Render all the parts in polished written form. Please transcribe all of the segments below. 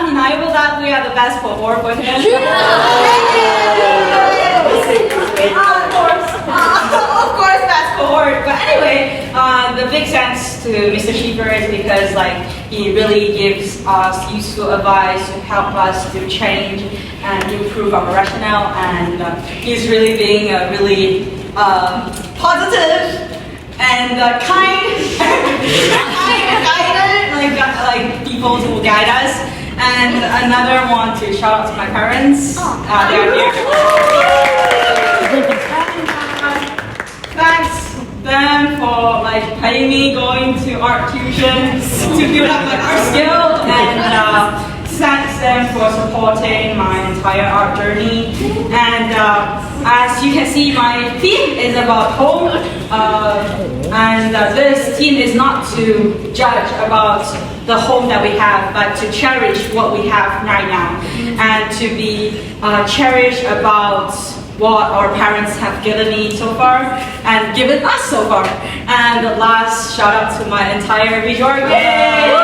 undeniable that we are the best cohort for him. Of course, best cohort. But anyway, the big thanks to Mr. Schiefer is because he really gives us useful advice to help us to change and improve our rationale, and he's really being a really positive and kind guide, like people who guide us. And another one to shout out to my parents. They are here. Thanks them for paying me going to art tuition to build up my art skill, and thanks them for supporting my entire art journey. And as you can see, my theme is about home, and this theme is not to judge about the home that we have, but to cherish what we have right now, and to be cherished about what our parents have given me so far and given us so far. And the last shout out to my entire visual gang.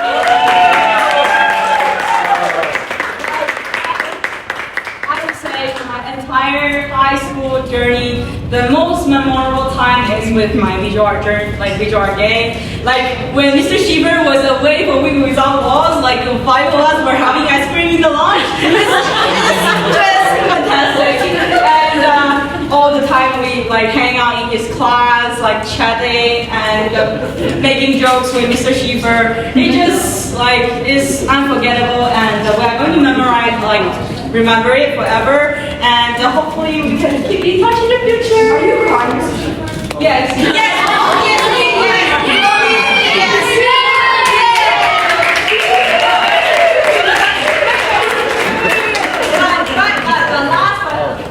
Entire high school journey, the most memorable time is with my visual art journey, visual art day. When Mr. Schiefer was away for a week without walls, the 5 of us were having ice cream in the lunch. It's just fantastic. And all the time we hang out in his class, chatting and making jokes with Mr. Schiefer. It just is unforgettable, and we are going to remember it forever, and hopefully we can keep in touch in the future. Are you crying? Yes. Yes.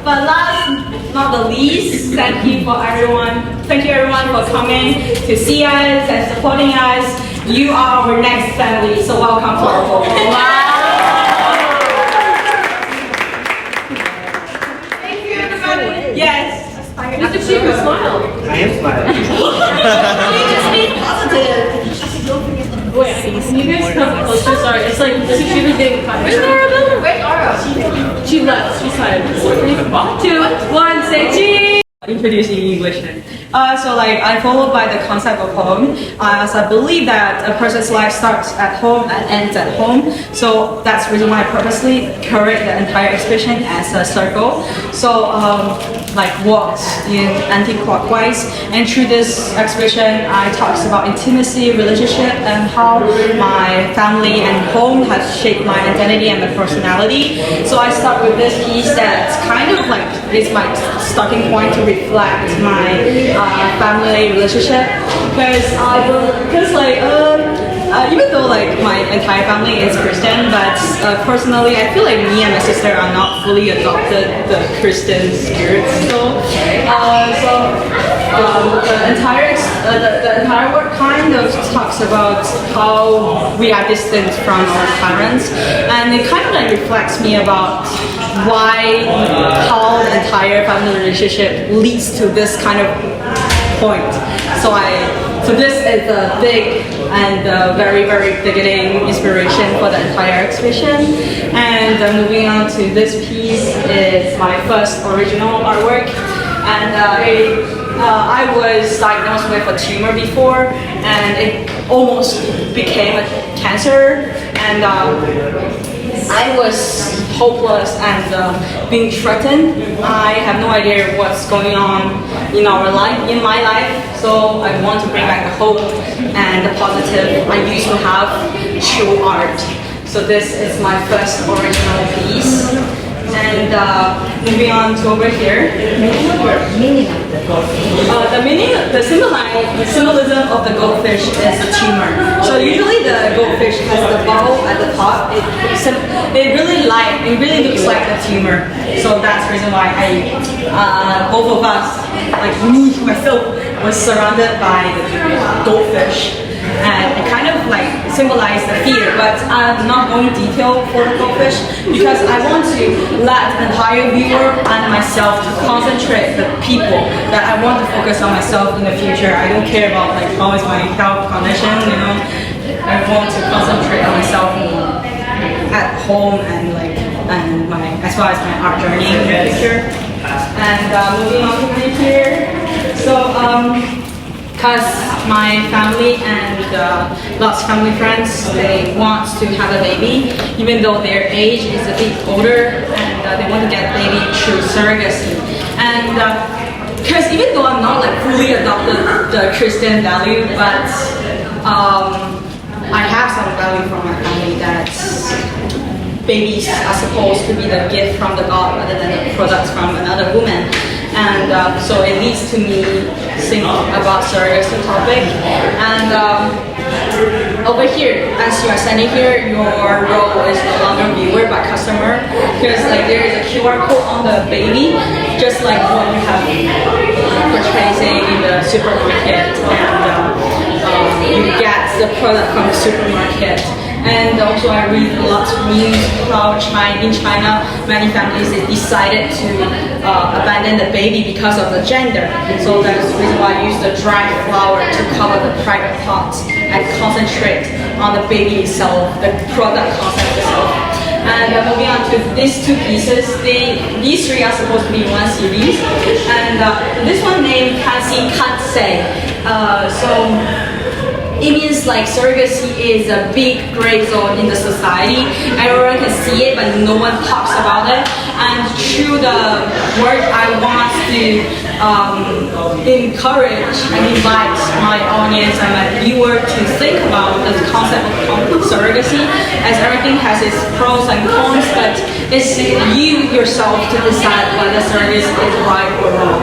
But last, not the least, thank you everyone for coming to see us and supporting us. You are our next family, so welcome to our home. Wow. Yes. Mr. Schiefer, smile. I am smiling. You just be positive. Wait, can you guys come closer? Sorry, it's Mr. Schiefer's getting cut. Where's Arabella? Where's Ara? She left. She's tired. 3, 2, 1, say cheese! Introducing English. I follow by the concept of home, as I believe that a person's life starts at home and ends at home. So that's the reason why I purposely curate the entire exhibition as a circle. So walks in anti-clockwise, and through this exhibition I talks about intimacy, relationship, and how my family and home has shaped my identity and my personality. So I start with this piece that is my starting point to reflect my family relationship, because even though my entire family is Christian, but personally I feel me and my sister are not fully adopted the Christian spirit still. The entire work kind of talks about how we are distant from our parents, and it kind of reflects me about how the entire family relationship leads to this kind of point. So this is a big and very, very beginning inspiration for the entire exhibition. And moving on to this piece is my first original artwork. And I was diagnosed with a tumor before, and it almost became a cancer. And I was hopeless and being threatened. I have no idea what's going on in my life. So I want to bring back the hope and the positive I used to have through art. So this is my first original piece. And moving on to over here. The symbolism of the goldfish is a tumor. So usually the goldfish has the bubble at the top. It really looks like a tumor. So that's the reason why both of us, myself, was surrounded by the goldfish. And it kind of symbolized the fear, but I'm not going detail for the goldfish because I want to let the entire viewer and myself to concentrate the people that I want to focus on myself in the future. I don't care about how is my health condition, I want to concentrate on myself more. at home and as well as my art journey in the future. And moving on to right here. So because my family and lots of family friends, they want to have a baby, even though their age is a bit older, and they want to get a baby through surrogacy. And because even though I'm not like fully adopted the Christian value, but I have some value from my family that babies are supposed to be the gift from the God rather than the products from another woman. And so it leads to me thinking about surrogacy topic. And over here, as you are standing here, your role is no longer viewer but customer, because like there is a QR code on the baby, just like what you have purchasing in the supermarket, and you get the product from the supermarket. And also I read a lot of news how in China, many families decided to abandon the baby because of the gender. So that's the reason why I use the dried flour to cover the private parts and concentrate on the baby itself, the product concept itself. And moving on to these two pieces, these three are supposed to be one series. And this one named Can't See, Can't Say. It means like surrogacy is a big gray zone in the society. Everyone can see it, but no one talks about it. And through the work, I want to encourage and invite my audience and my viewer to think about the concept of surrogacy, as everything has its pros and cons, but it's you yourself to decide whether surrogacy is right or wrong.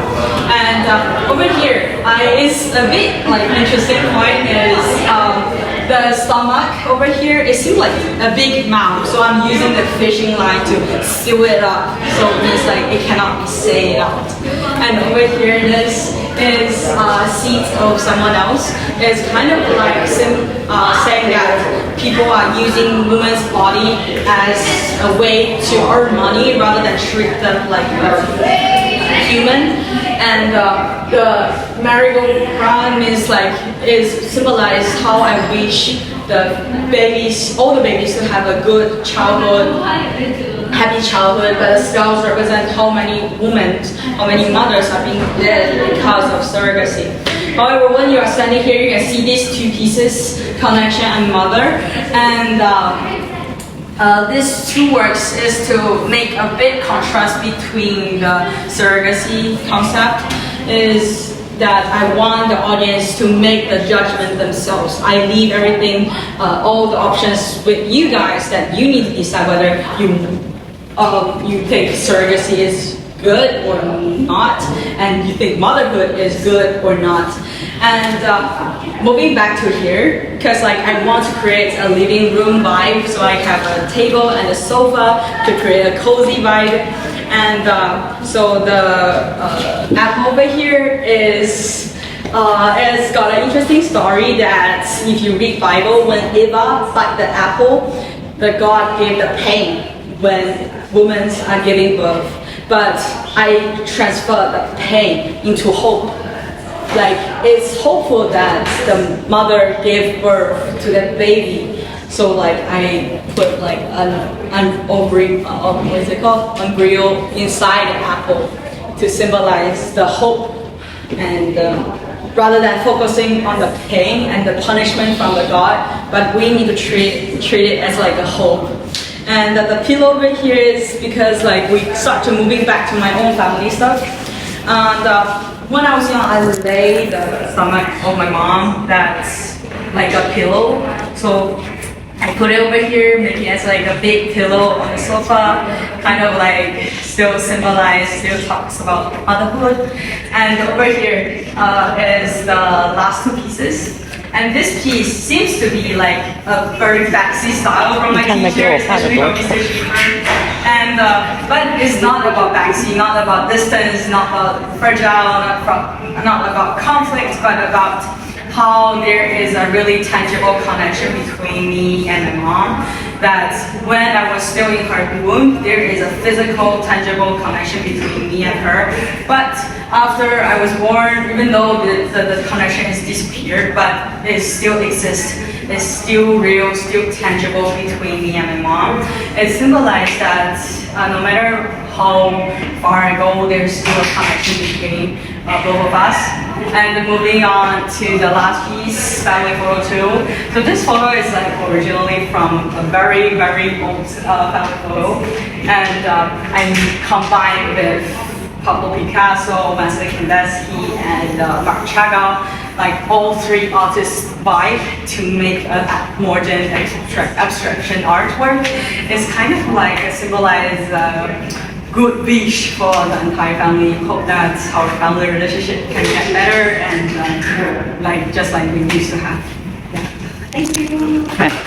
And over here, it's a bit like interesting point is the stomach over here. It seems like a big mouth, so I'm using the fishing line to seal it up, so it means like it cannot be said out. And over here, this is seeds of someone else. It's kind of like saying that people are using women's body as a way to earn money rather than treat them like human. And the marigold-round means is symbolized how I wish all the babies to have a good childhood, happy childhood, but the skulls represent how many women, how many mothers are being dead because of surrogacy. However, when you are standing here, you can see these two pieces, connection and mother. And these two works is to make a big contrast between the surrogacy concept is that I want the audience to make the judgment themselves. I leave everything, all the options with you guys, that you need to decide whether you think surrogacy is good or not, and you think motherhood is good or not. And moving back to here, because I want to create a living room vibe, so I have a table and a sofa to create a cozy vibe. And so the apple over here is it's got an interesting story that if you read Bible, when Eva bite the apple, the God gave the pain when women are giving birth. But I transfer the pain into hope. It's hopeful that the mother gave birth to that baby. So I put an embryo inside the apple to symbolize the hope, and rather than focusing on the pain and the punishment from the God, but we need to treat it as a hope. And the pillow over here is because we start to moving back to my own family stuff. And when I was young, I laid the stomach of my mom that's like a pillow. So I put it over here, making it as a big pillow on the sofa, kind of still talks about motherhood. And over here is the last two pieces. And this piece seems to be a very fancy style from my teacher, especially from Mr. Schumann. And but it's not about fancy, not about distance, not about fragile, not about conflict, but about how there is a really tangible connection between me and my mom. that when I was still in her womb, there is a physical, tangible connection between me and her. But after I was born, even though the connection has disappeared, but it still exists. It's still real, still tangible between me and my mom. It symbolizes that no matter how far I go, there's still a connection between both of us. And moving on to the last piece, family photo too. So this photo is like originally from a very, very old family photo, and I combined with Pablo Picasso, Vincent Kandinsky, and Mark Chagall, like all three artists vibe to make a modern abstraction artwork. It's kind of like a symbolized good wish for the entire family. Hope that our family relationship can get better and like just like we used to have. Yeah. Thank you.